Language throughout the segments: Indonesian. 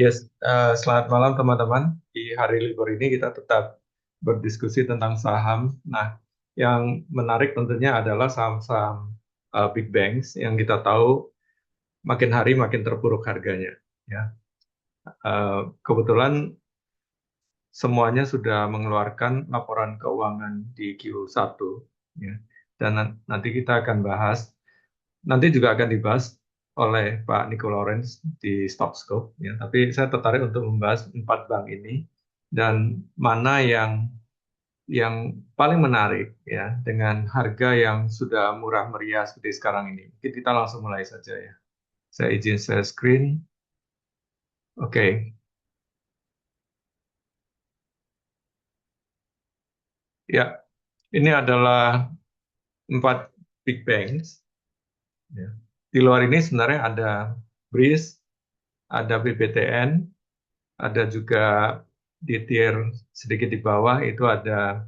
Yes, selamat malam teman-teman. Di hari libur ini kita tetap berdiskusi tentang saham. Nah, yang menarik tentunya adalah saham-saham big banks yang kita tahu makin hari makin terpuruk harganya. Ya, kebetulan semuanya sudah mengeluarkan laporan keuangan di Q1. Ya. Dan nanti kita akan bahas, nanti juga akan dibahas oleh Pak Nico Lawrence di Stockscope. Ya. Tapi saya tertarik untuk membahas 4 bank ini dan mana yang paling menarik ya dengan harga yang sudah murah meriah seperti sekarang ini. Mungkin kita langsung mulai saja ya. Saya izin share screen. Oke, ya ini adalah 4 big banks. Ya. Di luar ini sebenarnya ada BRIS, ada BBTN, ada juga di tier sedikit di bawah itu ada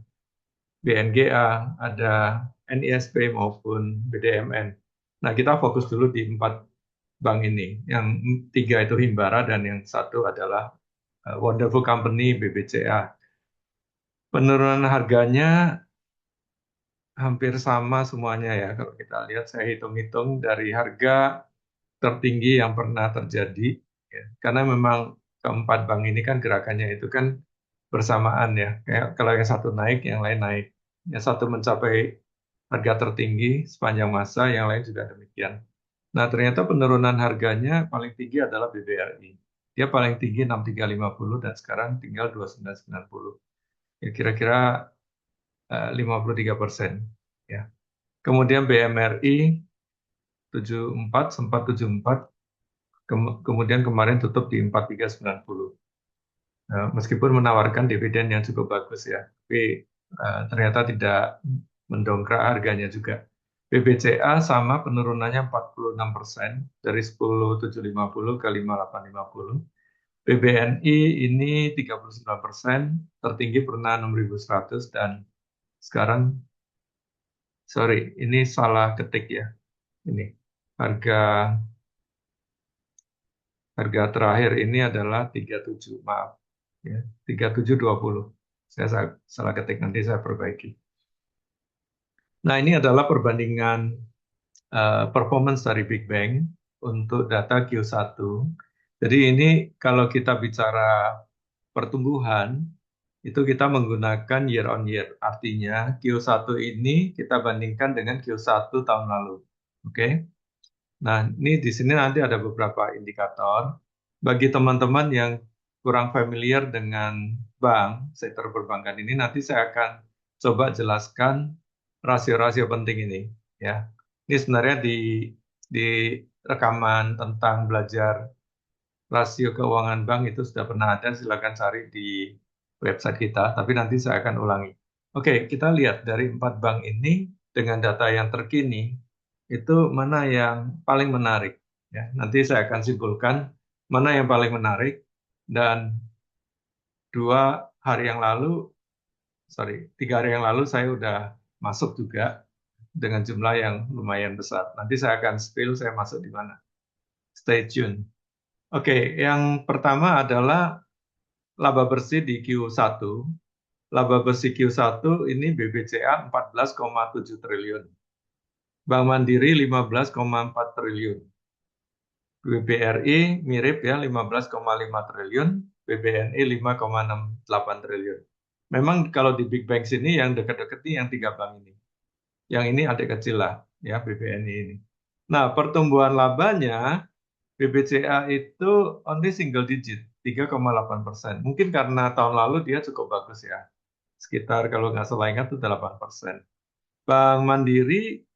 BNGA, ada NISP maupun BDMN. Nah, kita fokus dulu di 4 bank ini. Yang 3 itu Himbara dan yang satu adalah Wonderful Company BBCA. Penurunan harganya hampir sama semuanya ya. Kalau kita lihat, saya hitung-hitung dari harga tertinggi yang pernah terjadi. Ya. Karena memang keempat bank ini kan gerakannya itu kan bersamaan ya. Kayak kalau yang satu naik, yang lain naik. Yang satu mencapai harga tertinggi sepanjang masa, yang lain juga demikian. Nah, ternyata penurunan harganya paling tinggi adalah BBRI. Dia paling tinggi 6350 dan sekarang tinggal 2990. Ya, kira-kira 53%. Ya. Kemudian BMRI 74, sempat 74, kemudian kemarin tutup di 4390. Meskipun menawarkan dividen yang cukup bagus ya, tapi ternyata tidak mendongkrak harganya juga. BBCA sama penurunannya 46% dari 10.750 ke 5.850. BBNI ini 39%, tertinggi pernah 6.100 dan sekarang, sorry, ini salah ketik ya. Ini harga harga terakhir ini adalah 37, maaf. Ya, 3720. Saya salah ketik, nanti saya perbaiki. Nah, ini adalah perbandingan performance dari Big Bang untuk data Q1. Jadi ini kalau kita bicara pertumbuhan, itu kita menggunakan year on year. Artinya Q1 ini kita bandingkan dengan Q1 tahun lalu. Oke? Nah, ini di sini nanti ada beberapa indikator. Bagi teman-teman yang kurang familiar dengan bank, sektor perbankan ini, nanti saya akan coba jelaskan rasio-rasio penting ini. Ya, ini sebenarnya di rekaman tentang belajar rasio keuangan bank itu sudah pernah ada, silakan cari di website kita, tapi nanti saya akan ulangi. Oke, kita lihat dari 4 bank ini dengan data yang terkini, itu mana yang paling menarik. Ya, nanti saya akan simpulkan mana yang paling menarik, dan 2 hari yang lalu, sorry, 3 hari yang lalu saya udah masuk juga dengan jumlah yang lumayan besar. Nanti saya akan spill saya masuk di mana. Stay tune. Oke, yang pertama adalah laba bersih di Q1. Laba bersih Q1 ini BBCA 14,7 triliun. Bank Mandiri 15,4 triliun. BBRI mirip ya 15,5 triliun, BBNI 5,68 triliun. Memang kalau di Big Bank sini yang dekat-dekat ini yang 3 bank ini. Yang ini adik kecil lah ya BBNI ini. Nah, pertumbuhan labanya BBCA itu only single digit, 3,8%. Mungkin karena tahun lalu dia cukup bagus ya. Sekitar kalau nggak salah ingat itu 8%. Bank Mandiri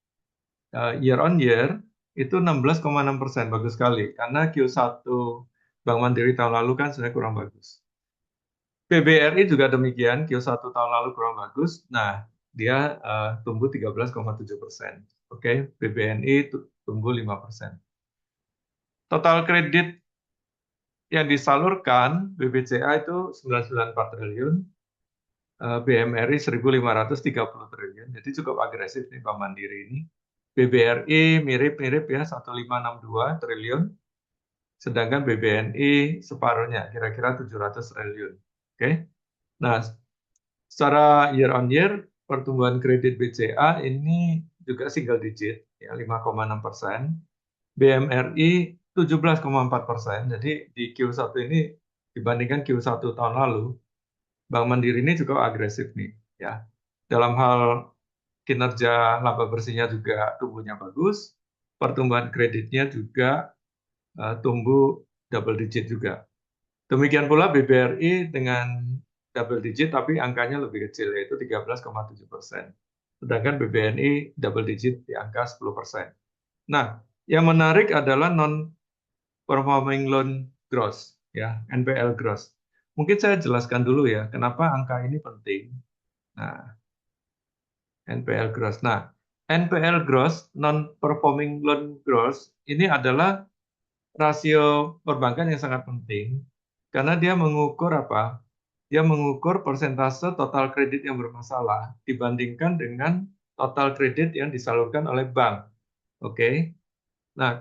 year on year itu 16,6%, bagus sekali. Karena Q1 Bank Mandiri tahun lalu kan sebenarnya kurang bagus. PBRI juga demikian, Q1 tahun lalu kurang bagus. Nah, dia tumbuh 13,7%. Oke, BBNI tumbuh 5%. Total kredit yang disalurkan BBCA itu 994 triliun, BMRI 1.530 triliun, jadi cukup agresif nih Bank Mandiri ini. BBRI mirip-mirip ya 1.562 triliun, sedangkan BBNI separuhnya, kira-kira 700 triliun. Oke. Nah, secara year on year, pertumbuhan kredit BCA ini juga single digit, ya 5,6%. BMRI 17,4%. Jadi di Q1 ini dibandingkan Q1 tahun lalu, Bank Mandiri ini cukup agresif nih, ya. Dalam hal kinerja laba bersihnya juga tumbuhnya bagus, pertumbuhan kreditnya juga tumbuh double digit juga. Demikian pula BBRI dengan double digit tapi angkanya lebih kecil yaitu 13,7%. Sedangkan BBNI double digit di angka 10%. Nah, yang menarik adalah non-performing loan gross, ya, NPL gross. Mungkin saya jelaskan dulu ya, kenapa angka ini penting. Nah, NPL gross. Nah, NPL gross, non-performing loan gross, ini adalah rasio perbankan yang sangat penting karena dia mengukur apa? Dia mengukur persentase total kredit yang bermasalah dibandingkan dengan total kredit yang disalurkan oleh bank. Oke. Nah,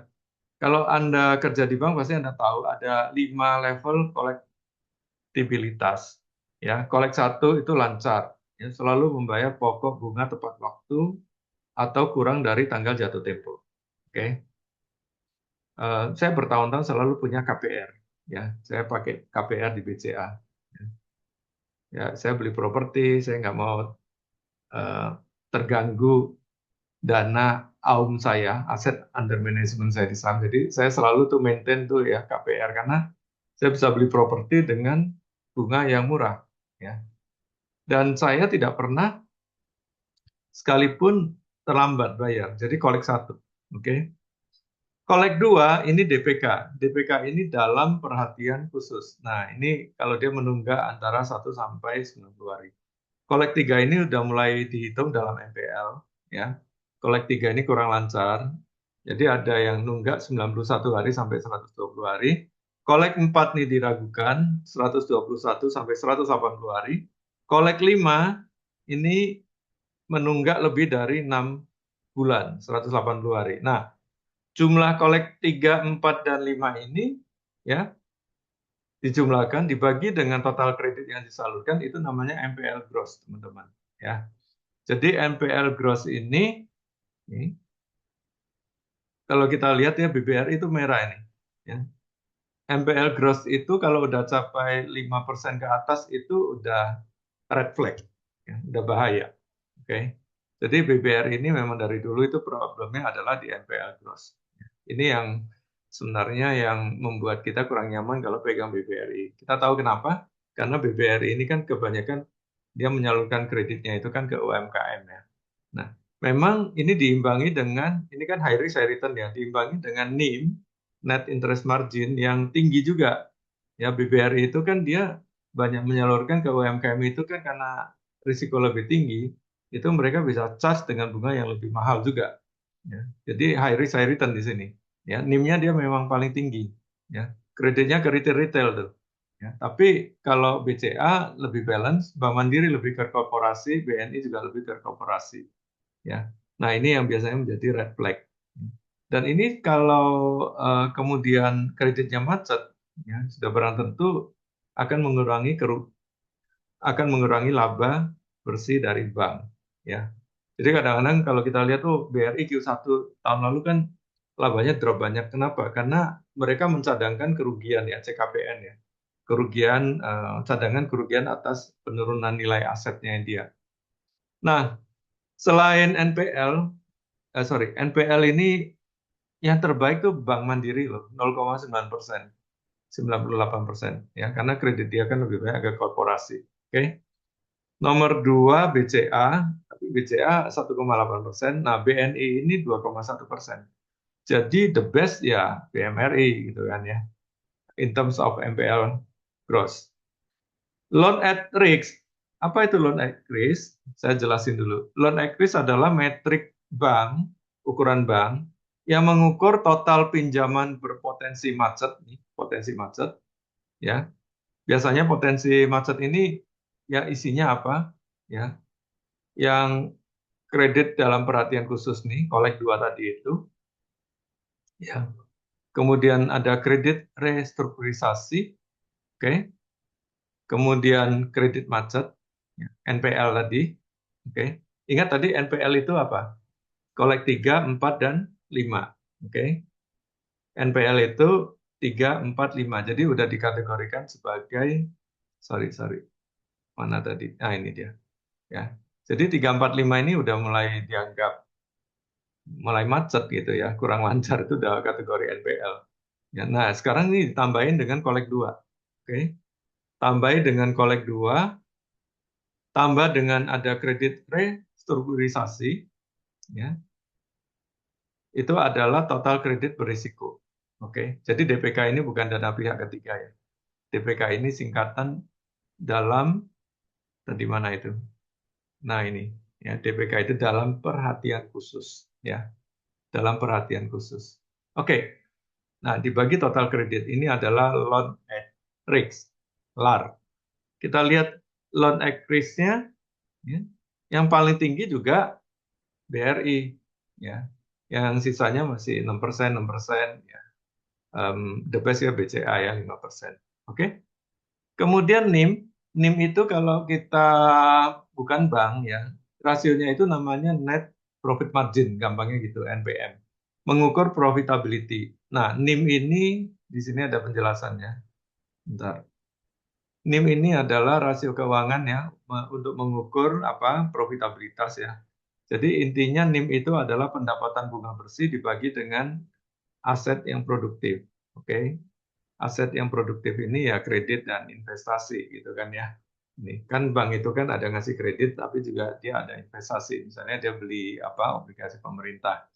kalau Anda kerja di bank pasti Anda tahu ada 5 level kolektibilitas. Ya, kolek 1 itu lancar, ya, selalu membayar pokok bunga tepat waktu atau kurang dari tanggal jatuh tempo. Oke. Saya bertahun-tahun selalu punya KPR, ya, saya pakai KPR di BCA. Ya, saya beli properti, saya nggak mau terganggu dana AUM saya, aset under management saya di saham. Jadi saya selalu tuh maintain tuh ya KPR karena saya bisa beli properti dengan bunga yang murah, ya. Dan saya tidak pernah sekalipun terlambat bayar. Jadi kolek 1, oke. Kolek 2 ini DPK. DPK ini dalam perhatian khusus. Nah, ini kalau dia menunggak antara 1 sampai 90 hari. Kolek 3 ini udah mulai dihitung dalam NPL, ya. Kolek 3 ini kurang lancar. Jadi ada yang nunggak 91 hari sampai 120 hari. Kolek 4 nih diragukan 121 sampai 180 hari. Kolek 5 ini menunggak lebih dari 6 bulan, 180 hari. Nah, jumlah kolek 3, 4, dan 5 ini ya dijumlahkan dibagi dengan total kredit yang disalurkan itu namanya NPL gross, teman-teman, ya. Jadi NPL gross ini kalau kita lihat ya BBRI itu merah ini, ya. NPL gross itu kalau udah capai 5% ke atas itu udah red flag, ya, udah bahaya. Oke. Jadi BBRI ini memang dari dulu itu problemnya adalah di NPL gross. Ini yang sebenarnya yang membuat kita kurang nyaman kalau pegang BBRI. Kita tahu kenapa? Karena BBRI ini kan kebanyakan dia menyalurkan kreditnya itu kan ke UMKM ya. Nah, memang ini diimbangi dengan, ini kan high risk high return ya, diimbangi dengan NIM, net interest margin yang tinggi juga. Ya, BBRI itu kan dia banyak menyalurkan ke UMKM itu kan karena risiko lebih tinggi, itu mereka bisa charge dengan bunga yang lebih mahal juga. Ya. Jadi high risk high return di sini. Ya, NIM-nya dia memang paling tinggi. Ya, kreditnya ke retail tuh. Ya, tapi kalau BCA lebih balance, Bank Mandiri lebih ke korporasi, BNI juga lebih ke korporasi. Ya, nah ini yang biasanya menjadi red flag. Dan ini kalau kemudian kreditnya macet, ya, sudah barang tentu akan mengurangi laba bersih dari bank. Ya, jadi kadang-kadang kalau kita lihat tuh BRI Q1 tahun lalu kan labanya drop banyak. Kenapa? Karena mereka mencadangkan kerugian ya CKPN ya, kerugian cadangan kerugian atas penurunan nilai asetnya dia. Nah, selain NPL ini yang terbaik tuh Bank Mandiri loh, 0,9%, 98%, ya, karena kredit dia kan lebih banyak ke korporasi. Oke. Nomor 2 BCA, tapi BCA 1,8%, nah BNI ini 2,1%. Jadi the best ya BMRI gitu kan ya, in terms of NPL gross. Loan at risk, apa itu loan at risk? Saya jelasin dulu. Loan at risk adalah metrik bank, ukuran bank, yang mengukur total pinjaman berpotensi macet, nih, potensi macet, ya. Biasanya potensi macet ini ya isinya apa? Ya, yang kredit dalam perhatian khusus nih, kolek 2 tadi itu, ya. kemudian ada kredit restrukturisasi, oke, kemudian kredit macet, NPL tadi, oke. Ingat tadi NPL itu apa? Kolek 3, 4, dan 5, oke. NPL itu 3, 4, 5. Jadi udah dikategorikan sebagai, sorry, mana tadi? Nah ini dia. Ya. Jadi 3, 4, 5 ini udah mulai dianggap mulai macet gitu ya, kurang lancar, itu udah kategori NPL. Ya, nah sekarang ini ditambahin dengan kolek 2. Oke. Tambahin dengan kolek 2, tambah dengan ada kredit restrukturisasi, ya. Itu adalah total kredit berisiko. Oke. Jadi DPK ini bukan dana pihak ketiga ya. DPK ini singkatan dalam tadi mana itu? Nah ini ya, DPK itu dalam perhatian khusus ya, dalam perhatian khusus. Oke. Nah, dibagi total kredit ini adalah loan at risk, LAR. Kita lihat loan at risk-nya ya. Yang paling tinggi juga BRI ya. Yang sisanya masih 6%, 6% ya. The best ya BCA ya 5%. Oke. Kemudian NIM itu kalau kita bukan bank ya, rasionya itu namanya net profit margin, gampangnya gitu, NPM. Mengukur profitability. Nah, NIM ini di sini ada penjelasannya. Bentar. NIM ini adalah rasio keuangan ya untuk mengukur apa profitabilitas ya. Jadi intinya NIM itu adalah pendapatan bunga bersih dibagi dengan aset yang produktif. Oke. Aset yang produktif ini ya kredit dan investasi gitu kan ya. Ini kan bank itu kan ada ngasih kredit tapi juga dia ada investasi. Misalnya dia beli apa obligasi pemerintah.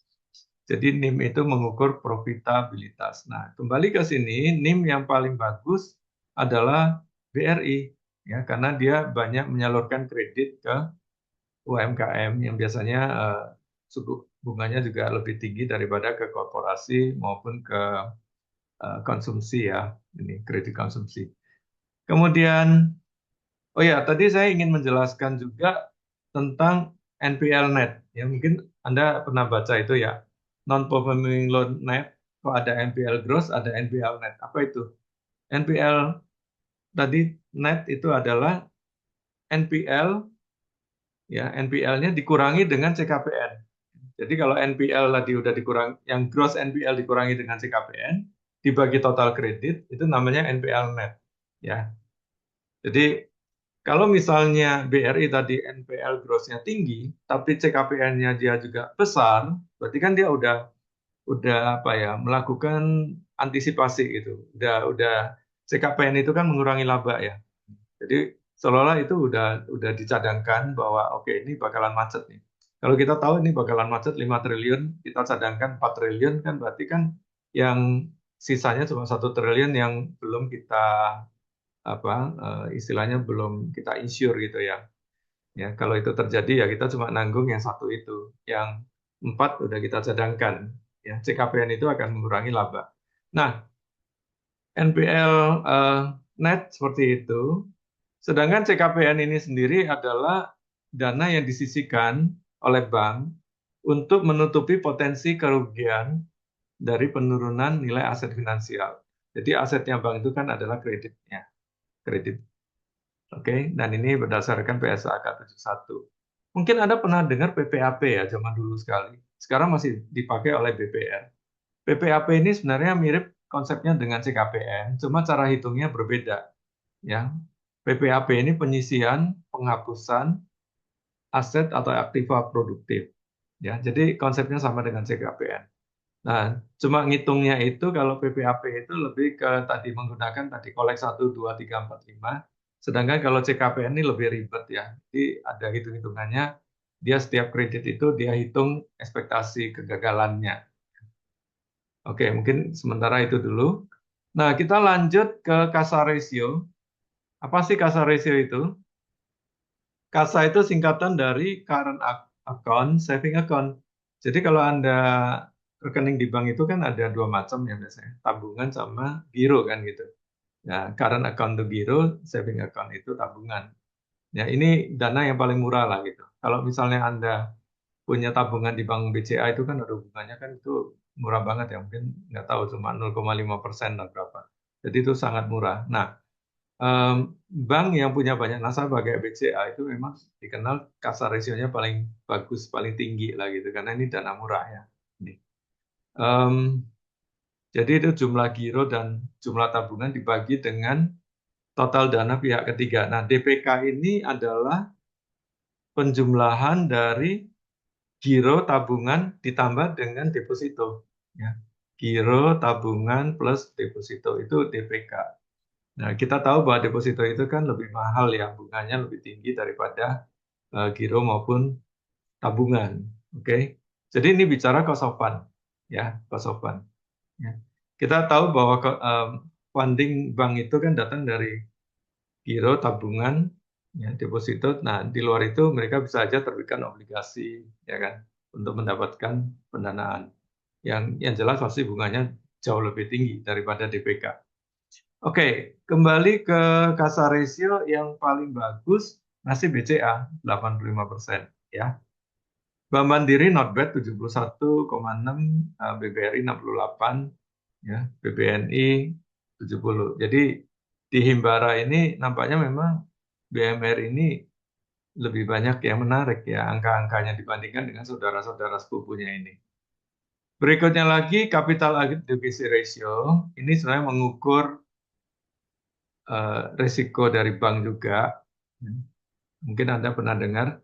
Jadi NIM itu mengukur profitabilitas. Nah, kembali ke sini NIM yang paling bagus adalah BRI ya karena dia banyak menyalurkan kredit ke UMKM yang biasanya suku bunganya juga lebih tinggi daripada ke korporasi maupun ke konsumsi ya, ini kredit konsumsi. Kemudian, oh ya, tadi saya ingin menjelaskan juga tentang NPL net. Ya, mungkin Anda pernah baca itu ya, non-performing loan net, kok ada NPL gross, ada NPL net. Apa itu? NPL tadi net itu adalah NPL, ya NPL-nya dikurangi dengan CKPN. Jadi kalau NPL tadi udah dikurang, yang gross NPL dikurangi dengan CKPN, dibagi total kredit, itu namanya NPL net. Ya, jadi kalau misalnya BRI tadi NPL gross-nya tinggi, tapi CKPN-nya dia juga besar, berarti kan dia udah apa ya melakukan antisipasi gitu. Udah CKPN itu kan mengurangi laba ya. Jadi seolah-olah itu udah dicadangkan bahwa oke ini bakalan macet nih. Kalau kita tahu ini bakalan macet 5 triliun, kita cadangkan 4 triliun kan berarti kan yang sisanya cuma 1 triliun yang belum kita apa istilahnya belum kita insure gitu ya. Ya, kalau itu terjadi ya kita cuma nanggung yang satu itu. Yang 4 udah kita cadangkan. Ya, CKPN itu akan mengurangi laba. Nah, NPL net seperti itu. Sedangkan CKPN ini sendiri adalah dana yang disisihkan oleh bank untuk menutupi potensi kerugian dari penurunan nilai aset finansial. Jadi asetnya bank itu kan adalah kreditnya, kredit. Oke, dan ini berdasarkan PSAK 71. Mungkin Anda pernah dengar PPAP ya, zaman dulu sekali. Sekarang masih dipakai oleh BPR. PPAP ini sebenarnya mirip konsepnya dengan CKPN, cuma cara hitungnya berbeda. Ya, PPAP ini penyisian, penghapusan aset atau aktiva produktif. Ya, jadi konsepnya sama dengan CKPN. Nah, cuma ngitungnya itu kalau PPAP itu lebih ke tadi menggunakan tadi kolek 1, 2, 3, 4, 5. Sedangkan kalau CKPN ini lebih ribet ya. Jadi ada hitung-hitungannya, dia setiap kredit itu dia hitung ekspektasi kegagalannya. Oke, mungkin sementara itu dulu. Nah, kita lanjut ke CASA ratio. Apa sih CASA ratio itu? CASA itu singkatan dari current account, saving account. Jadi kalau Anda rekening di bank itu kan ada dua macam ya biasanya, tabungan sama giro kan gitu. Ya, current account itu giro, saving account itu tabungan. Ya, ini dana yang paling murah lah gitu. Kalau misalnya Anda punya tabungan di bank BCA itu kan ada hubungannya kan itu murah banget ya, mungkin nggak tahu cuma 0,5% atau berapa. Jadi itu sangat murah. Nah, bank yang punya banyak nasabah kayak BCA itu memang dikenal kasar rasionya paling bagus, paling tinggi lah gitu, karena ini dana murah ya. Ini. Jadi itu jumlah giro dan jumlah tabungan dibagi dengan total dana pihak ketiga. Nah, DPK ini adalah penjumlahan dari giro tabungan ditambah dengan deposito. Ya. Giro tabungan plus deposito itu DPK. Nah, kita tahu bahwa deposito itu kan lebih mahal ya, bunganya lebih tinggi daripada giro maupun tabungan. Oke. Jadi ini bicara cost of fund, ya, cost of fund. Ya. Kita tahu bahwa funding bank itu kan datang dari giro, tabungan, ya, deposito. Nah, di luar itu mereka bisa saja terbitkan obligasi, ya kan, untuk mendapatkan pendanaan. Yang jelas pasti bunganya jauh lebih tinggi daripada DPK. Oke, kembali ke kasar ratio yang paling bagus masih BCA 85%, ya. Bank Mandiri not bad 71,6, BBRI 68, ya, BBNI 70. Jadi di Himbara ini nampaknya memang BMR ini lebih banyak yang menarik ya angka-angkanya dibandingkan dengan saudara-saudara sepupunya ini. Berikutnya lagi capital adequacy ratio ini sebenarnya mengukur risiko dari bank juga. Mungkin Anda pernah dengar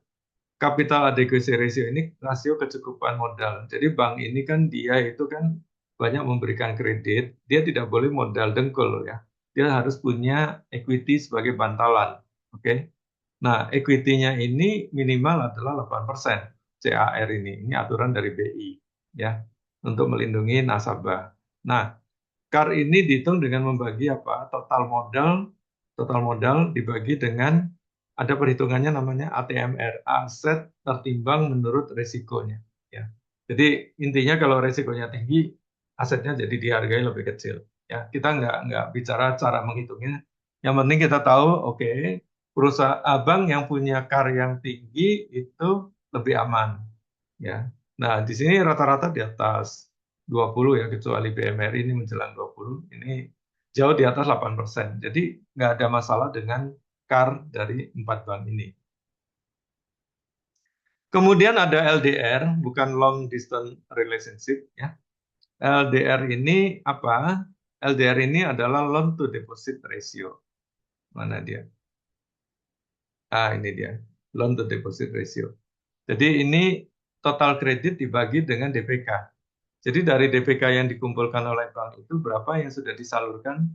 capital adequacy ratio ini rasio kecukupan modal. Jadi bank ini kan dia itu kan banyak memberikan kredit, dia tidak boleh modal dengkul ya. Dia harus punya equity sebagai bantalan. Oke. Nah, equity-nya ini minimal adalah 8% CAR ini. Ini aturan dari BI ya untuk melindungi nasabah. Nah, CAR ini dihitung dengan membagi apa? Total modal dibagi dengan ada perhitungannya namanya ATMR, aset tertimbang menurut resikonya. Ya. Jadi intinya kalau resikonya tinggi, asetnya jadi dihargai lebih kecil. Ya, kita nggak bicara cara menghitungnya. Yang penting kita tahu, oke, perusahaan abang yang punya CAR yang tinggi itu lebih aman. Ya. Nah, di sini rata-rata di atas 20 ya, kecuali BMRI ini menjelang 20, ini jauh di atas 8%. Jadi nggak ada masalah dengan CAR dari 4 bank ini. Kemudian ada LDR, bukan long distance relationship ya. LDR ini apa? LDR ini adalah loan to deposit ratio. Mana dia? Ini dia. Loan to deposit ratio. Jadi ini total kredit dibagi dengan DPK. Jadi dari DPK yang dikumpulkan oleh bank itu berapa yang sudah disalurkan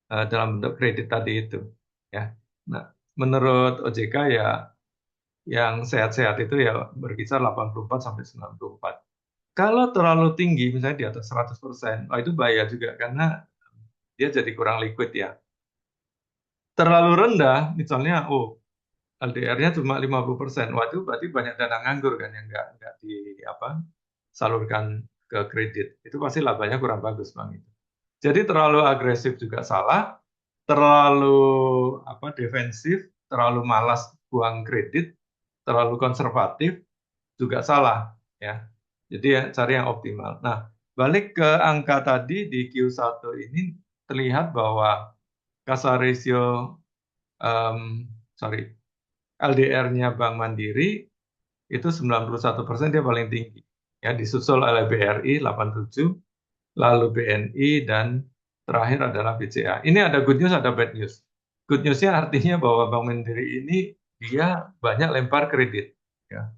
dalam bentuk kredit tadi itu, ya. Nah, menurut OJK ya yang sehat-sehat itu ya berkisar 84 sampai 94. Kalau terlalu tinggi, misalnya di atas 100%, itu bahaya juga karena dia jadi kurang liquid ya. Terlalu rendah, misalnya, LDR-nya cuma 50%, wah itu berarti banyak dana nganggur kan yang nggak salurkan ke kredit. Itu pasti labanya kurang bagus Bang itu. Jadi terlalu agresif juga salah, terlalu defensif, terlalu malas buang kredit, terlalu konservatif juga salah ya. Jadi ya, cari yang optimal. Nah, balik ke angka tadi di Q1 ini terlihat bahwa kasar ratio LDR-nya Bank Mandiri itu 91% dia paling tinggi. Ya, disusul oleh BRI 87, lalu BNI dan terakhir adalah BCA. Ini ada good news, ada bad news. Good news-nya artinya bahwa Bank Mandiri ini dia banyak lempar kredit. Ya,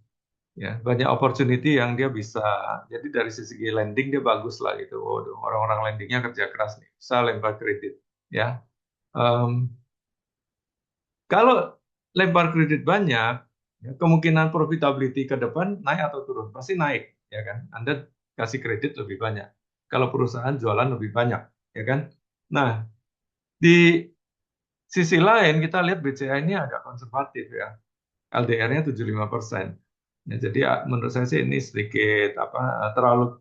ya banyak opportunity yang dia bisa. Jadi dari segi lending dia bagus lah gitu. Waduh, orang-orang lendingnya kerja keras nih, bisa lempar kredit. Ya, kalau lempar kredit banyak, ya, kemungkinan profitability ke depan naik atau turun pasti naik, ya kan? Anda kasih kredit lebih banyak. Kalau perusahaan jualan lebih banyak, ya kan? Nah, di sisi lain kita lihat BCA ini agak konservatif ya. LDR-nya 75%. Ya, jadi menurut saya sih ini sedikit terlalu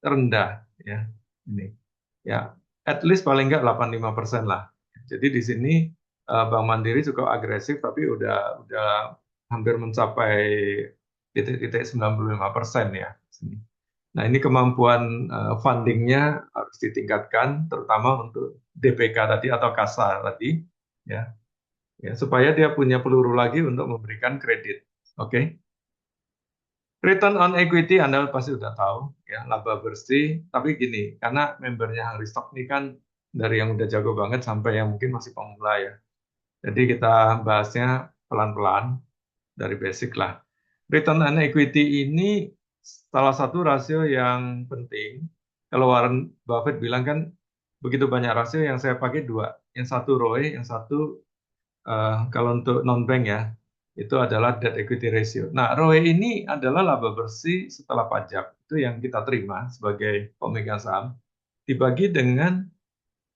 rendah ya. Ini. Ya, at least paling nggak 85% lah. Jadi di sini Bank Mandiri cukup agresif tapi udah hampir mencapai titik-titik 95% ya. Sini. Nah, ini kemampuan fundingnya harus ditingkatkan, terutama untuk DPK tadi atau KASA tadi, ya, ya, supaya dia punya peluru lagi untuk memberikan kredit. Oke. Return on equity Anda pasti sudah tahu, ya, laba bersih. Tapi gini, karena membernya Hungry Stock ini kan dari yang udah jago banget sampai yang mungkin masih pemula ya. Jadi kita bahasnya pelan-pelan dari basic lah. Return on equity ini salah satu rasio yang penting. Kalau Warren Buffett bilang kan begitu banyak rasio, yang saya pakai dua. Yang satu ROE, yang satu kalau untuk non-bank ya, itu adalah debt equity ratio. Nah, ROE ini adalah laba bersih setelah pajak. Itu yang kita terima sebagai pemegang saham. Dibagi dengan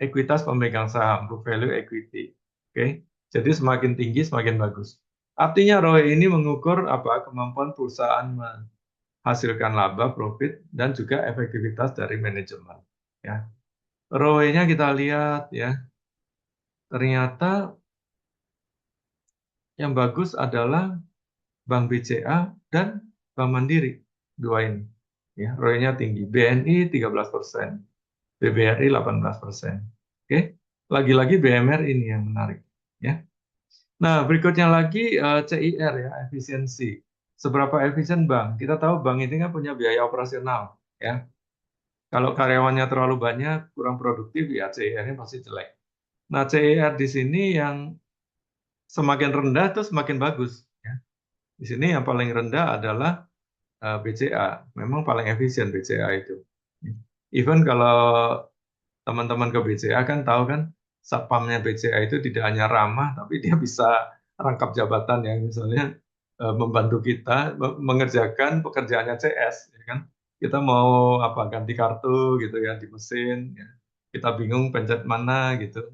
ekuitas pemegang saham, book value equity. Oke, jadi semakin tinggi semakin bagus. Artinya ROE ini mengukur apa kemampuan perusahaan menghasilkan laba, profit, dan juga efektivitas dari manajemen. Ya, ROE-nya kita lihat ya, ternyata yang bagus adalah Bank BCA dan Bank Mandiri, dua ini. Ya, ROE-nya tinggi. BNI 13%, BBRI 18%. Oke, lagi-lagi BMR ini yang menarik. Ya. Nah, berikutnya lagi CIR ya, efisiensi. Seberapa efisien bank? Kita tahu bank ini kan punya biaya operasional, ya. Kalau karyawannya terlalu banyak, kurang produktif, ya CIR-nya pasti jelek. Nah, CIR di sini yang semakin rendah itu semakin bagus. Ya. Di sini yang paling rendah adalah BCA. Memang paling efisien BCA itu. Even kalau teman-teman ke BCA kan tahu kan, satpamnya BCA itu tidak hanya ramah, tapi dia bisa rangkap jabatan ya, misalnya membantu kita mengerjakan pekerjaannya CS, ya kan? Kita mau apa ganti kartu gitu ya di mesin, ya. Kita bingung pencet mana gitu,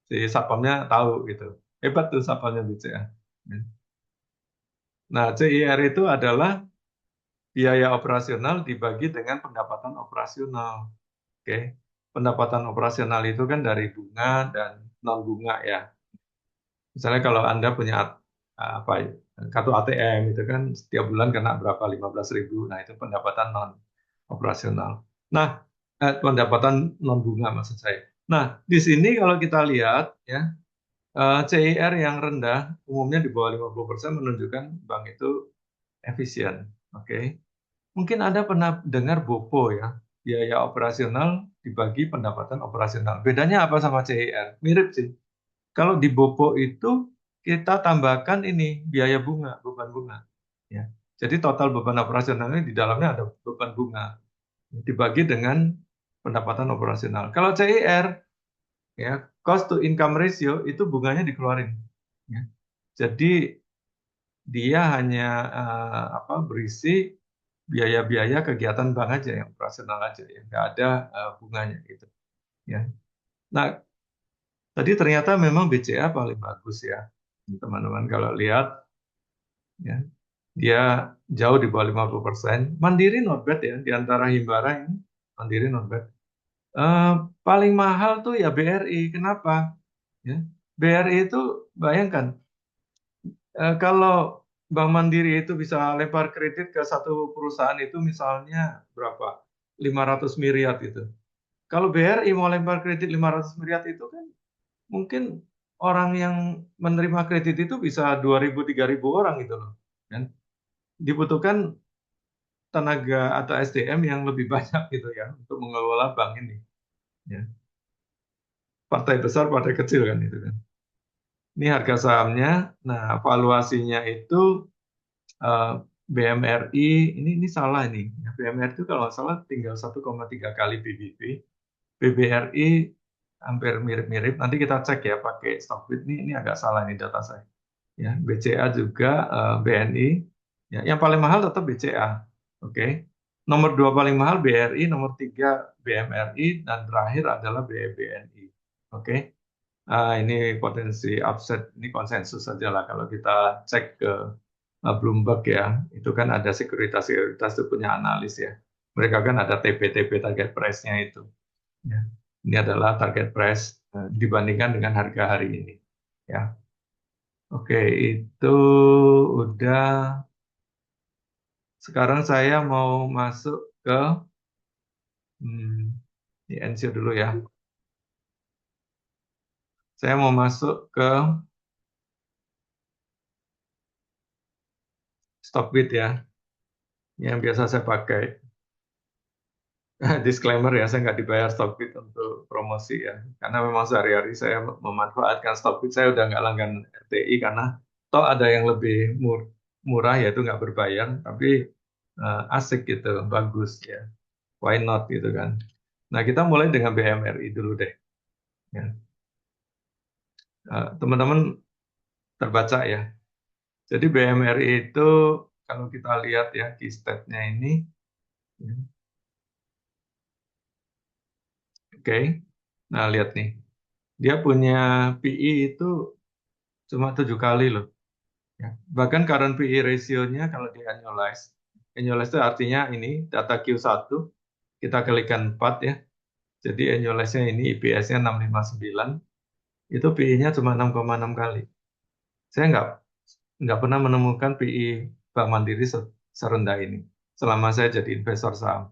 si satpamnya tahu gitu. Hebat tuh satpamnya BCA. Nah, CIR itu adalah biaya operasional dibagi dengan pendapatan operasional. Oke, pendapatan operasional itu kan dari bunga dan non bunga ya. Misalnya kalau Anda punya apa ya, kartu ATM itu kan setiap bulan kena berapa 15.000. Nah, itu pendapatan non operasional. Nah, pendapatan non bunga maksud saya. Nah, di sini kalau kita lihat ya, CIR yang rendah umumnya di bawah 50% menunjukkan bank itu efisien. Oke. Mungkin Anda pernah dengar BOPO ya, biaya operasional dibagi pendapatan operasional. Bedanya apa sama CIR? Mirip sih. Kalau di BOPO itu kita tambahkan ini biaya bunga, beban bunga. Ya. Jadi total beban operasionalnya di dalamnya ada beban bunga dibagi dengan pendapatan operasional. Kalau CIR ya, cost to income ratio itu bunganya dikeluarin. Ya. Jadi dia hanya apa berisi biaya-biaya kegiatan bank aja yang operasional aja ya, nggak ada bunganya gitu ya. Nah, tadi ternyata memang BCA paling bagus ya, teman-teman kalau lihat ya, dia jauh di bawah 50%. Mandiri not bad ya, di antara Himbara ini Mandiri not bad. Eh, paling mahal tuh ya BRI. Kenapa? Ya, BRI itu bayangkan kalau Bank Mandiri itu bisa lempar kredit ke satu perusahaan itu misalnya berapa? 500 miliar itu. Kalau BRI mau lempar kredit 500 miliar itu kan mungkin orang yang menerima kredit itu bisa 2.000 3.000 orang gitu loh. Kan? Dibutuhkan tenaga atau SDM yang lebih banyak gitu ya untuk mengelola bank ini. Ya. Partai besar, partai kecil kan itu kan. Ini harga sahamnya. Nah, valuasinya itu BMRI ini salah ini. BMRI itu kalau nggak salah tinggal 1,3 kali PBB. BBRI hampir mirip-mirip. Nanti kita cek ya pakai Stockbit ini agak salah ini data saya. Ya, BCA juga BNI. Ya, yang paling mahal tetap BCA. Oke. Nomor dua paling mahal BRI, nomor tiga BMRI, dan terakhir adalah BNI. Oke. Ini potensi upset, ini konsensus saja lah kalau kita cek ke Bloomberg ya, itu kan ada sekuritas-sekuritas itu punya analis ya. Mereka kan ada TP-TP target price-nya itu. Ya. Ini adalah target price dibandingkan dengan harga hari ini. Ya, oke itu udah. Sekarang saya mau masuk ke ke di ensure dulu ya. Saya mau masuk ke Stockbit ya, yang biasa saya pakai. Disclaimer ya, saya nggak dibayar Stockbit untuk promosi ya, karena memang sehari-hari saya memanfaatkan Stockbit. Saya udah nggak langganan RTI karena toh ada yang lebih murah yaitu nggak berbayar, tapi asik gitu, bagus ya. Why not gitu kan? Nah kita mulai dengan BMRI dulu deh. Ya. Teman-teman terbaca ya. Jadi BMRI itu kalau kita lihat ya key state-nya ini, ya, oke. Nah lihat nih, dia punya PI itu cuma 7 kali loh. Ya. Bahkan current PE ratio-nya kalau di annualize, annualize itu artinya ini data Q1, kita kalikan 4 ya. Jadi annualize-nya ini EPS-nya 659, itu PE-nya cuma 6,6 kali. Saya nggak pernah menemukan PE Bank Mandiri serendah ini selama saya jadi investor saham.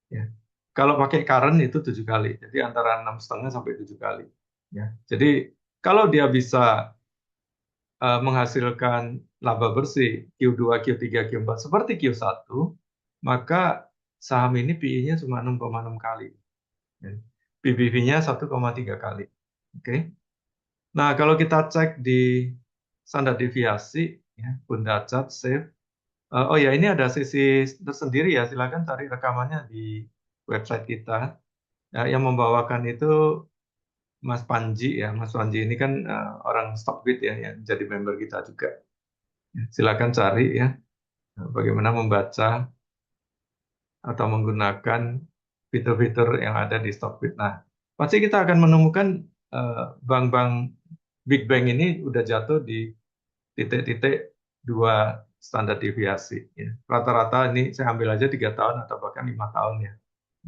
Ya. Kalau pakai current itu 7 kali, jadi antara 6,5 sampai 7 kali. Ya. Jadi kalau dia bisa menghasilkan laba bersih Q2, Q3, Q4 seperti Q1, maka saham ini PE-nya cuma 6,6 kali. Ya. PBV-nya 1,3 kali. Oke. Nah, kalau kita cek di standar deviasi, ya, Bunda Cat, Save. Oh ya, ini ada sisi tersendiri ya. Silakan cari rekamannya di website kita. Ya, yang membawakan itu Mas Panji ya. Mas Panji ini kan orang Stockbit ya, yang jadi member kita juga. Silakan cari ya bagaimana membaca atau menggunakan fitur-fitur yang ada di Stockbit. Nah, pasti kita akan menemukan bank-bank Big Bang ini udah jatuh di titik-titik 2 standar deviasi. Ya. Rata-rata ini saya ambil aja 3 tahun atau bahkan 5 tahun ya.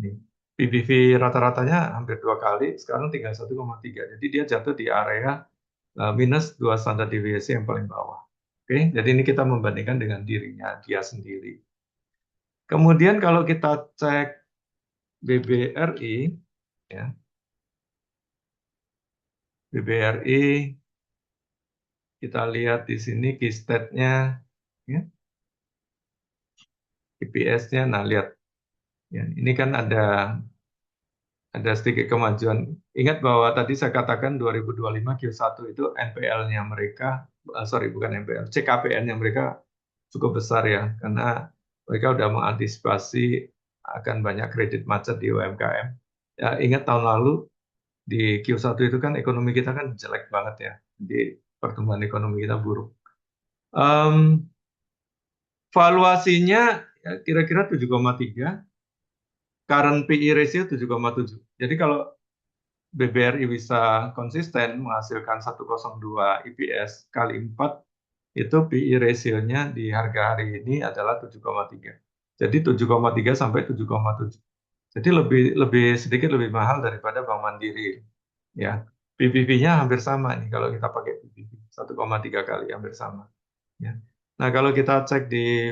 Ini PBV rata-ratanya hampir 2 kali, sekarang tinggal 1,3. Jadi dia jatuh di area minus 2 standar deviasi yang paling bawah. Oke, jadi ini kita membandingkan dengan dirinya dia sendiri. Kemudian kalau kita cek BBRI, ya, BBRI kita lihat di sini key state-nya, ya, EPS-nya. Nah lihat, ya, ini kan ada sedikit kemajuan. Ingat bahwa tadi saya katakan 2025 Q1 itu NPL-nya mereka, sorry bukan NPL, CKPN-nya mereka cukup besar ya, karena mereka sudah mengantisipasi akan banyak kredit macet di UMKM. Ya, ingat tahun lalu di Q1 itu kan ekonomi kita kan jelek banget ya, jadi pertumbuhan ekonomi kita buruk. Um, Valuasinya ya, kira-kira 7,3, current PE ratio 7,7. Jadi kalau BBRI bisa konsisten menghasilkan 102 EPS kali 4, itu PE ratio-nya di harga hari ini adalah 7,3. Jadi 7,3 sampai 7,7. Jadi lebih lebih sedikit lebih mahal daripada Bank Mandiri. Ya, PBV-nya hampir sama nih kalau kita pakai PBV 1,3 kali hampir sama. Ya. Nah kalau kita cek di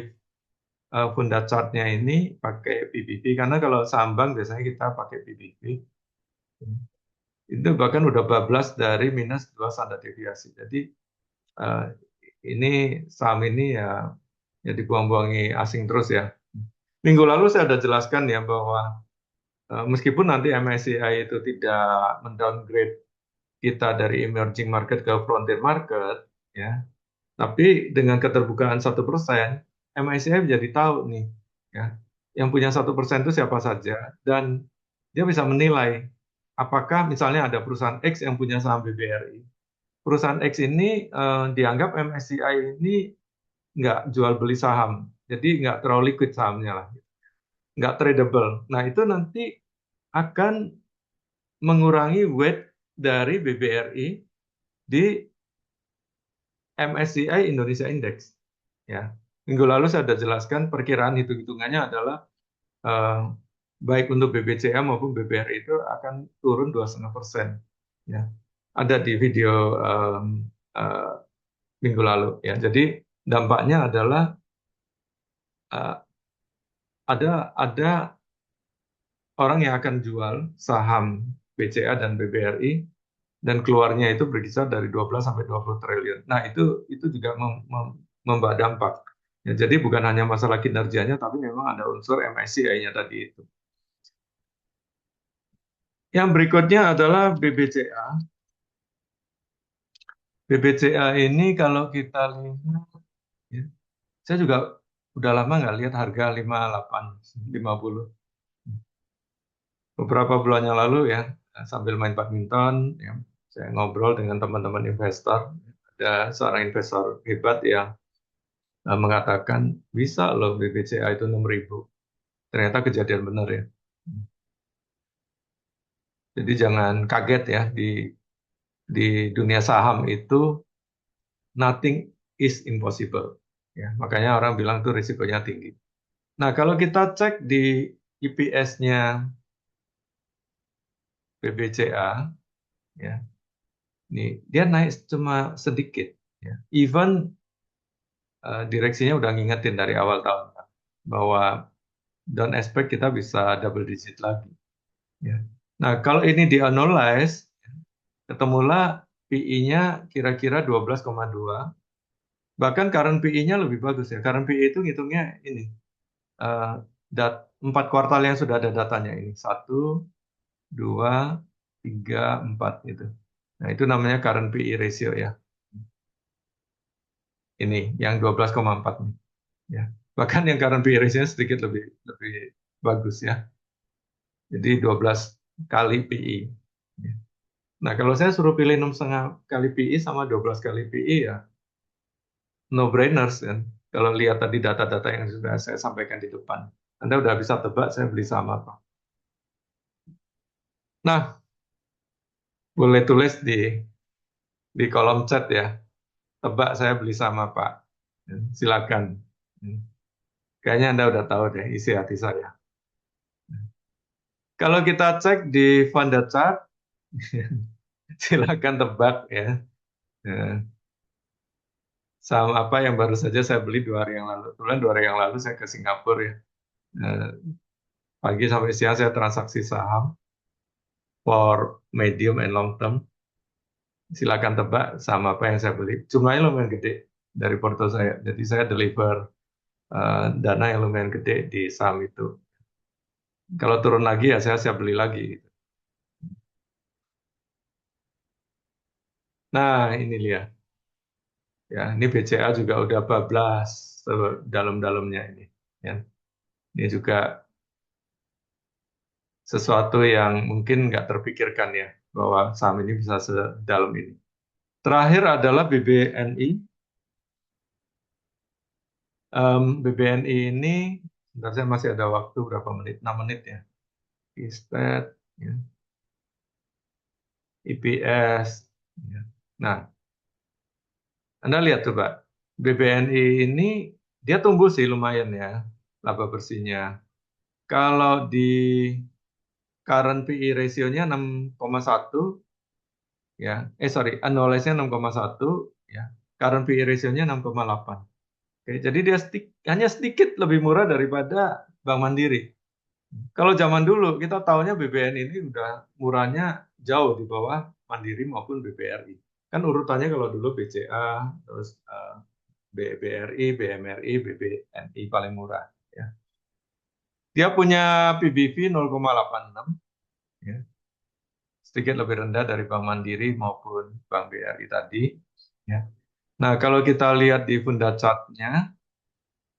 Funda chart-nya ini pakai PBV karena kalau saham bank biasanya kita pakai PBV. Itu bahkan udah bablas dari minus 2 standar deviasi. Jadi eh, ini saham ini ya dibuang-buangi asing terus ya. Minggu lalu saya sudah jelaskan ya bahwa meskipun nanti MSCI itu tidak mendowngrade kita dari emerging market ke frontier market, ya, tapi dengan keterbukaan 1%, MSCI menjadi tahu nih, ya, yang punya 1% itu siapa saja, dan dia bisa menilai apakah misalnya ada perusahaan X yang punya saham BBRI. Perusahaan X ini dianggap MSCI ini nggak jual beli saham, jadi nggak terlalu liquid sahamnya lah, nggak tradable. Nah itu nanti akan mengurangi weight dari BBRI di MSCI Indonesia Index. Ya, minggu lalu saya sudah jelaskan perkiraan hitung-hitungannya adalah eh, baik untuk BBCA maupun BBRI itu akan turun 2,5%. Ya, ada di video eh, minggu lalu. Ya, jadi dampaknya adalah eh, ada orang yang akan jual saham BCA dan BBRI dan keluarnya itu berkisar dari 12 sampai 20 triliun. Nah, itu juga membawa dampak. Ya, jadi bukan hanya masalah kinerjanya, tapi memang ada unsur MSCI-nya tadi itu. Yang berikutnya adalah BBCA. BBCA ini kalau kita lihat, ya, saya juga udah lama nggak lihat harga 58, 50. Beberapa bulan yang lalu ya, sambil main badminton, ya, saya ngobrol dengan teman-teman investor. Ada seorang investor hebat yang mengatakan bisa loh BBCA itu 6.000. Ternyata kejadian benar ya. Jadi jangan kaget ya, di dunia saham itu nothing is impossible. Ya, makanya orang bilang tuh risikonya tinggi. Nah, kalau kita cek di EPS-nya BBCA, ya, nih dia naik cuma sedikit. Ya. Even direksinya udah ngingetin dari awal tahun kan, bahwa don't expect kita bisa double digit lagi. Ya. Nah, kalau ini di-analyze, ketemulah PI-nya kira-kira 12,2. Bahkan current PI-nya lebih bagus ya. Current PI itu ngitungnya ini, eh, 4 kuartal yang sudah ada datanya ini. 1, 2, 3, 4 gitu. Nah, itu namanya current PI ratio ya. Ini yang 12,4 nih. Ya. Bahkan yang current PI ratio sedikit lebih lebih bagus ya. Jadi 12 kali PI. Ya. Nah, kalau saya suruh pilih 6,5 kali PI sama 12 kali PI ya no brainers kan. Kalau lihat tadi data-data yang sudah saya sampaikan di depan. Anda udah bisa tebak saya beli saham apa. Nah, boleh tulis di kolom chat ya. Tebak saya beli saham apa. Silakan. Kayaknya Anda udah tahu deh isi hati saya. Kalau kita cek di Funda Chart, silakan tebak ya. Saham apa yang baru saja saya beli 2 hari yang lalu. Kebetulan 2 hari yang lalu saya ke Singapura ya. Eh, Pagi sampai siang saya transaksi saham for medium and long term. Silakan tebak saham apa yang saya beli. Jumlahnya lumayan gede dari porto saya. Jadi saya deliver dana yang lumayan gede di saham itu. Kalau turun lagi ya saya siap beli lagi. Nah, ini lihat. Ya, ini BCA juga udah bablas dalam-dalamnya ini. Ya. Ini juga sesuatu yang mungkin nggak terpikirkan ya, bahwa saham ini bisa sedalam ini. Terakhir adalah BBNI. BBNI ini, sebentar saya masih ada waktu berapa menit? 6 menit ya. ISTAT, ya. IPS. Ya. Nah, Anda lihat coba, BBNI ini dia tumbuh sih lumayan ya, laba bersihnya. Kalau di current PE ratio-nya 6,1, ya, annualized-nya 6,1, ya, current PE ratio-nya 6,8. Oke, jadi dia hanya sedikit lebih murah daripada Bank Mandiri. Kalau zaman dulu kita tahunya BBN ini udah murahnya jauh di bawah Mandiri maupun BBRI. Kan urutannya kalau dulu BCA, terus BBRI, BMRI, BBNI paling murah. Ya. Dia punya PBV 0,86, ya. Sedikit lebih rendah dari Bank Mandiri maupun Bank BRI tadi. Ya. Nah, kalau kita lihat di Funda Chart-nya,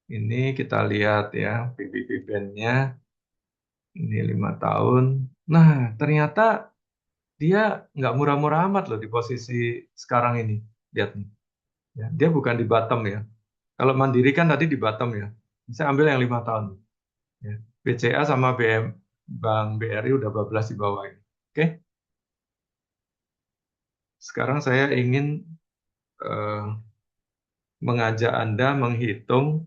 ini kita lihat ya PBV band-nya, ini 5 tahun. Nah, ternyata dia nggak murah-murah amat loh di posisi sekarang ini. Lihat nih. Ya, dia bukan di bottom ya. Kalau Mandiri kan tadi di bottom ya. Saya ambil yang 5 tahun. Ya. BCA sama Bank BRI udah bablas di bawah ini. Oke. Sekarang saya ingin eh, mengajak Anda menghitung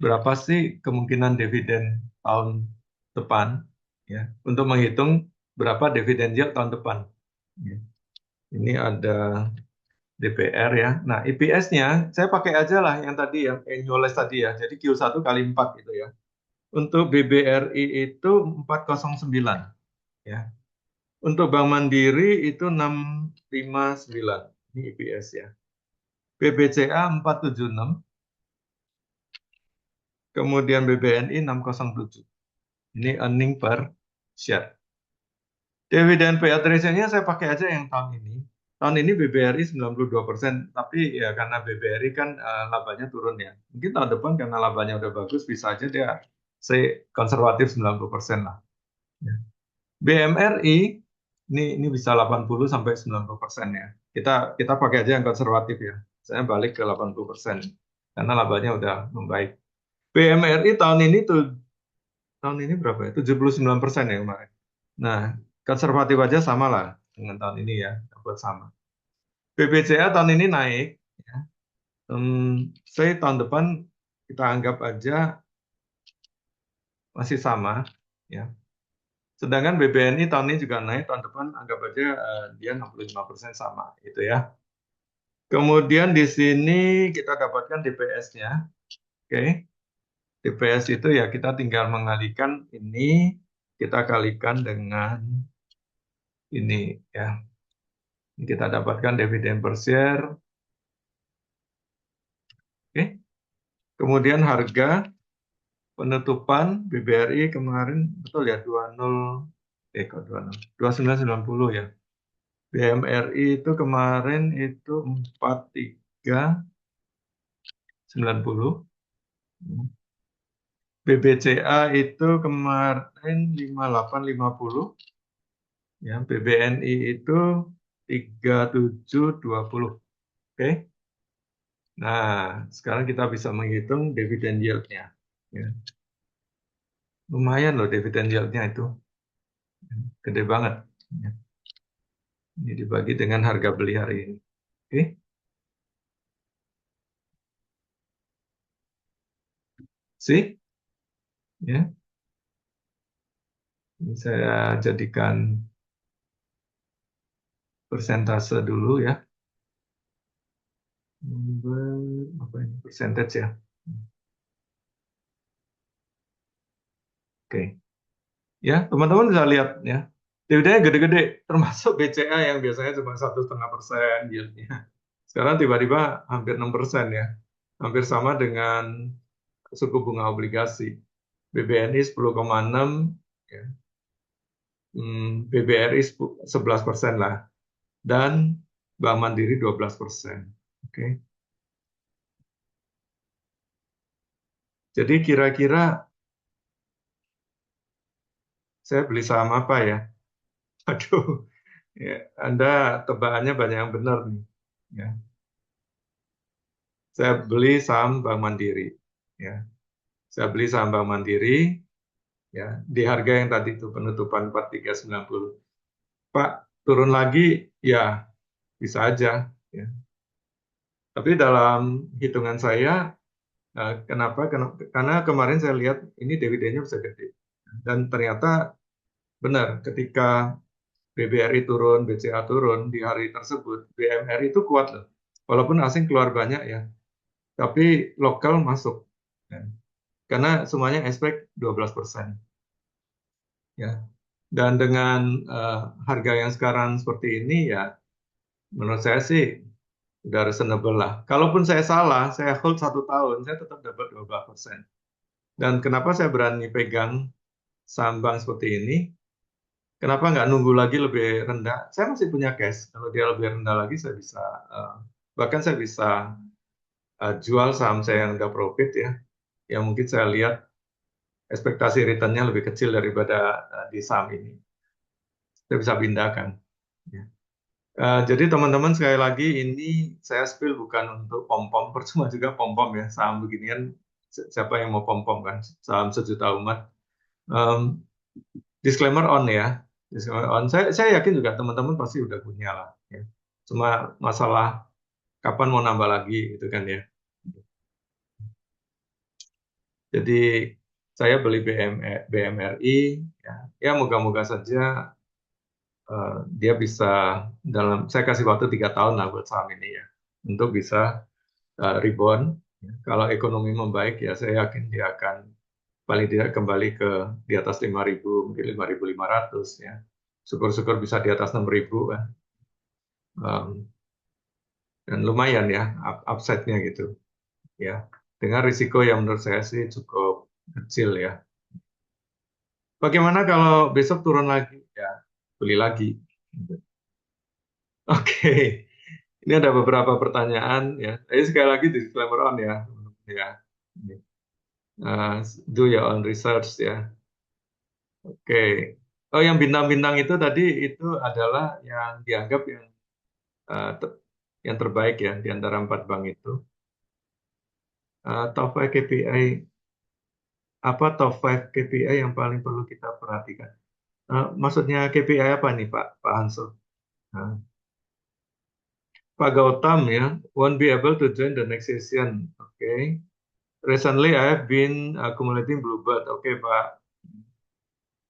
berapa sih kemungkinan dividen tahun depan, ya, untuk menghitung berapa dividen yield tahun depan. Ya. Ini ada DPR ya. Nah, EPS-nya saya pakai aja lah yang tadi yang annualized tadi ya. Jadi Q1 kali 4 gitu ya. Untuk BBRI itu 409 ya. Untuk Bank Mandiri itu 659. Ini EPS ya. BBCA 476, kemudian BBNI 607. Ini earning per share. Dividen payout ratio-nya saya pakai aja yang tahun ini. Tahun ini BBRI 92%, tapi ya karena BBRI kan labanya turun ya. Mungkin tahun depan karena labanya udah bagus, bisa aja dia say konservatif 90% lah. Ya. BMRI ini bisa 80 sampai 90% ya. Kita pakai aja yang konservatif ya. Saya balik ke 80% karena labanya udah membaik. BMRI tahun ini berapa ya? 79% ya kemarin. Nah, konservatif aja sama lah dengan tahun ini ya, dapat sama. BBCA tahun ini naik, ya. Saya tahun depan kita anggap aja masih sama, ya. Sedangkan BBNI tahun ini juga naik, tahun depan anggap aja dia 65% sama, itu ya. Kemudian di sini kita dapatkan DPS-nya, oke. DPS itu ya kita tinggal mengalihkan ini, kita kalikan dengan ini ya. Kita dapatkan dividen per share. Oke. Kemudian harga penutupan BBRI kemarin betul ya kok 20 2990 ya. BMRI itu kemarin itu 4390. BBCA itu kemarin 5850 ya. BBNI itu 3720. Oke. Nah, sekarang kita bisa menghitung dividen yield-nya. Ya. Lumayan loh dividen yield-nya itu. Gede banget. Ya. Ini dibagi dengan harga beli hari ini. Oke. See? Ya. Ini saya jadikan persentase dulu ya. Apa ini? Percentage ya. Oke. Ya, teman-teman bisa lihat ya. Dividennya gede-gede, termasuk BCA yang biasanya cuma 1,5% yieldnya. Sekarang tiba-tiba hampir 6% ya. Hampir sama dengan suku bunga obligasi. BBNI 10,6, ya. BBRI 11% lah. Dan Bank Mandiri 12%. Oke. Jadi kira-kira saya beli saham apa ya? Aduh, ya, Anda tebakannya banyak yang benar nih. Ya. Saya beli saham Bank Mandiri. Ya. Saya beli saham Bank Mandiri ya di harga yang tadi itu penutupan 4390. Pak, turun lagi ya bisa aja ya. Tapi dalam hitungan saya kenapa? Karena kemarin saya lihat ini dividennya bisa gede. Dan ternyata benar ketika BBRI turun, BCA turun di hari tersebut, BMRI itu kuat loh. Walaupun asing keluar banyak ya, tapi lokal masuk. Ya. Karena semuanya expect 12%. Ya. Dan dengan harga yang sekarang seperti ini ya, menurut saya sih udah reasonable lah. Kalaupun saya salah, saya hold 1 tahun, saya tetap dapat 12%. Dan kenapa saya berani pegang saham bank seperti ini? Kenapa nggak nunggu lagi lebih rendah? Saya masih punya cash. Kalau dia lebih rendah lagi, saya bisa bahkan saya bisa jual saham saya yang udah profit ya. Yang mungkin saya lihat ekspektasi returnnya lebih kecil daripada di saham ini. Saya bisa pindahkan. Ya. Jadi teman-teman sekali lagi ini saya spill bukan untuk pom-pom, percuma juga pom-pom ya. Saham beginian siapa yang mau pom-pom kan? Saham sejuta umat. Um, Disclaimer on ya. Disclaimer on. Saya yakin juga teman-teman pasti udah punya lah. Ya. Cuma masalah kapan mau nambah lagi itu kan ya. Jadi saya beli BMRI ya, ya moga-moga saja dia bisa saya kasih waktu 3 tahun lah buat saham ini ya. untuk bisa rebound. Kalau ekonomi membaik, ya saya yakin dia akan paling tidak kembali ke di atas 5.000, mungkin 5.500 ya. Syukur-syukur bisa di atas 6.000 kan. Dan lumayan ya upside-nya gitu ya. Dengan risiko yang menurut saya sih cukup kecil ya. Bagaimana kalau besok turun lagi? Ya, beli lagi. Oke, ini ada beberapa pertanyaan ya. Ini sekali lagi disclaimer on ya. Ya, do your own research ya. Oke. Oh, yang bintang-bintang itu tadi itu adalah yang dianggap eh, ter- yang terbaik ya di antara 4 bank itu. Top 5 KPI apa top 5 KPI yang paling perlu kita perhatikan? Maksudnya KPI apa nih Pak Hanso? Nah, Pak Gautam ya, won't be able to join the next session. Oke. Recently I have been accumulating Bluebird. Oke Pak.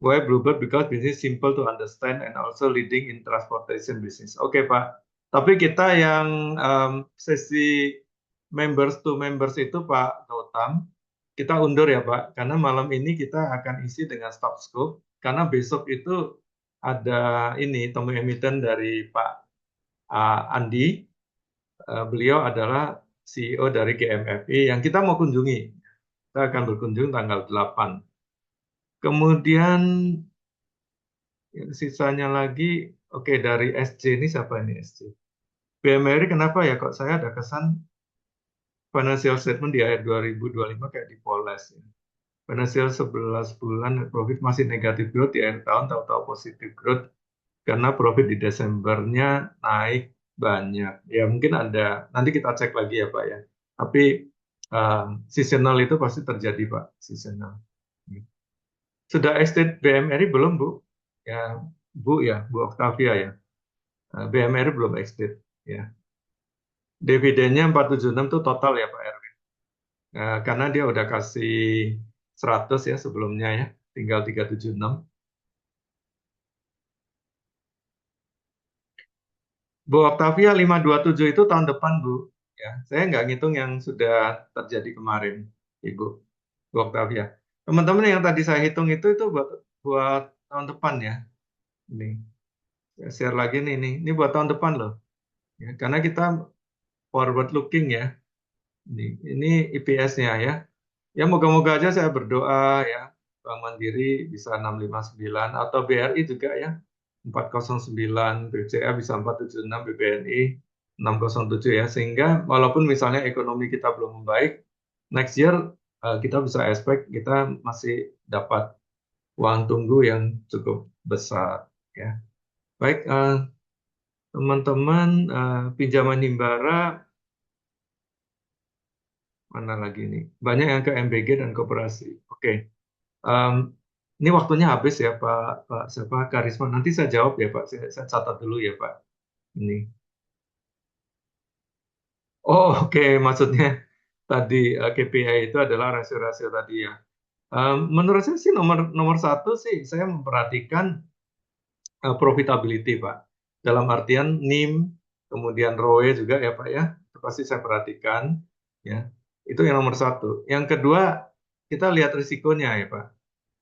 Why Bluebird? Because business simple to understand and also leading in transportation business. Oke Pak. Tapi kita yang sesi members to members itu Pak Gautam, kita undur ya Pak, karena malam ini kita akan isi dengan stop scope, karena besok itu ada ini temu emiten dari Pak Andi. Beliau adalah CEO dari GMFI yang kita mau kunjungi. Kita akan berkunjung tanggal 8. Kemudian sisanya lagi, oke dari SC ini siapa ini SC? BMRI kenapa ya kok saya ada kesan financial statement di akhir 2025 kayak dipoles ya. Financial 11 bulan profit masih negatif growth di akhir tahun, tahu-tahu positif growth karena profit di Desembernya naik banyak. Ya mungkin ada, nanti kita cek lagi ya Pak ya. Tapi seasonal itu pasti terjadi Pak, seasonal. Sudah exit BMRI belum Bu? Ya Bu ya, Bu Octavia ya. BMRI belum exit ya. Dividennya 476 itu total ya Pak Erwin. Karena dia udah kasih 100 ya sebelumnya ya, tinggal 376. Bu Octavia 527 itu tahun depan Bu. Ya, saya nggak ngitung yang sudah terjadi kemarin, Ibu Bu Octavia. Teman-teman yang tadi saya hitung itu buat tahun depan ya. Ini saya share lagi nih, ini buat tahun depan loh. Ya, karena kita forward looking ya. Ini IPS-nya ya. Ya moga-moga aja saya berdoa ya Bank Mandiri bisa 659 atau BRI juga ya 409, BCA bisa 476, BBNI 607 ya sehingga walaupun misalnya ekonomi kita belum membaik next year kita bisa expect kita masih dapat uang tunggu yang cukup besar ya. Baik teman-teman pinjaman himbara mana lagi nih? Banyak yang ke MBG dan koperasi. Oke. Em, ini waktunya habis ya Pak siapa Karisma. Nanti saya jawab ya Pak. Saya catat dulu ya Pak. Ini. Oh oke, maksudnya tadi KPI itu adalah rasio-rasio tadi ya. Menurut saya sih nomor nomor satu sih saya memperhatikan profitability Pak. Dalam artian NIM, kemudian ROE juga ya Pak ya. Itu pasti saya perhatikan ya. Itu yang nomor satu. Yang kedua kita lihat risikonya ya Pak.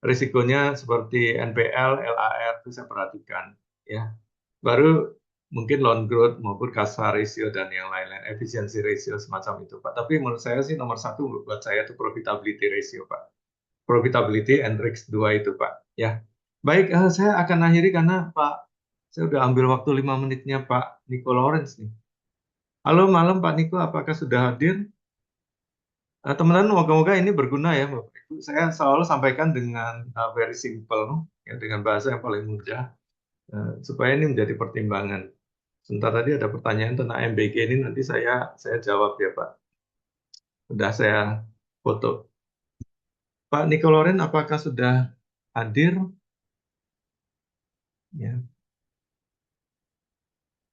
Risikonya seperti NPL, LAR itu saya perhatikan ya. Baru mungkin loan growth maupun CASA ratio dan yang lain-lain, efisiensi ratio semacam itu Pak. Tapi menurut saya sih nomor satu buat saya itu profitability ratio Pak. Profitability and risk dua itu Pak. Ya, baik saya akan akhiri karena Pak, saya udah ambil waktu 5 menitnya Pak Nico Lawrence nih. Halo malam Pak Nico, apakah sudah hadir? Teman-teman, moga-moga ini berguna ya, Bapak Ibu. Saya selalu sampaikan dengan very simple, ya, dengan bahasa yang paling mudah, supaya ini menjadi pertimbangan. Sebentar tadi ada pertanyaan tentang MBG ini, nanti saya jawab ya, Pak. Sudah saya foto. Pak Nico Loren, apakah sudah hadir? Ya,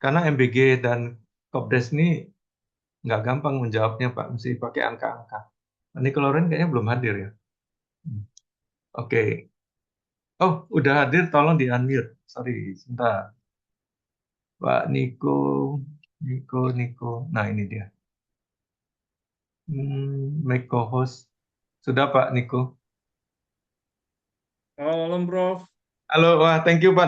karena MBG dan Kopdes ini nggak gampang menjawabnya, Pak. Mesti pakai angka-angka. Pak Nico Loren kayaknya belum hadir ya. Hmm. Oke. Oh, udah hadir, tolong di-unmute. Sorry, sebentar. Pak Niko. Niko. Nah, ini dia. Make co-host. Sudah Pak Niko. Halo, malam, Prof. Halo, wah, thank you Pak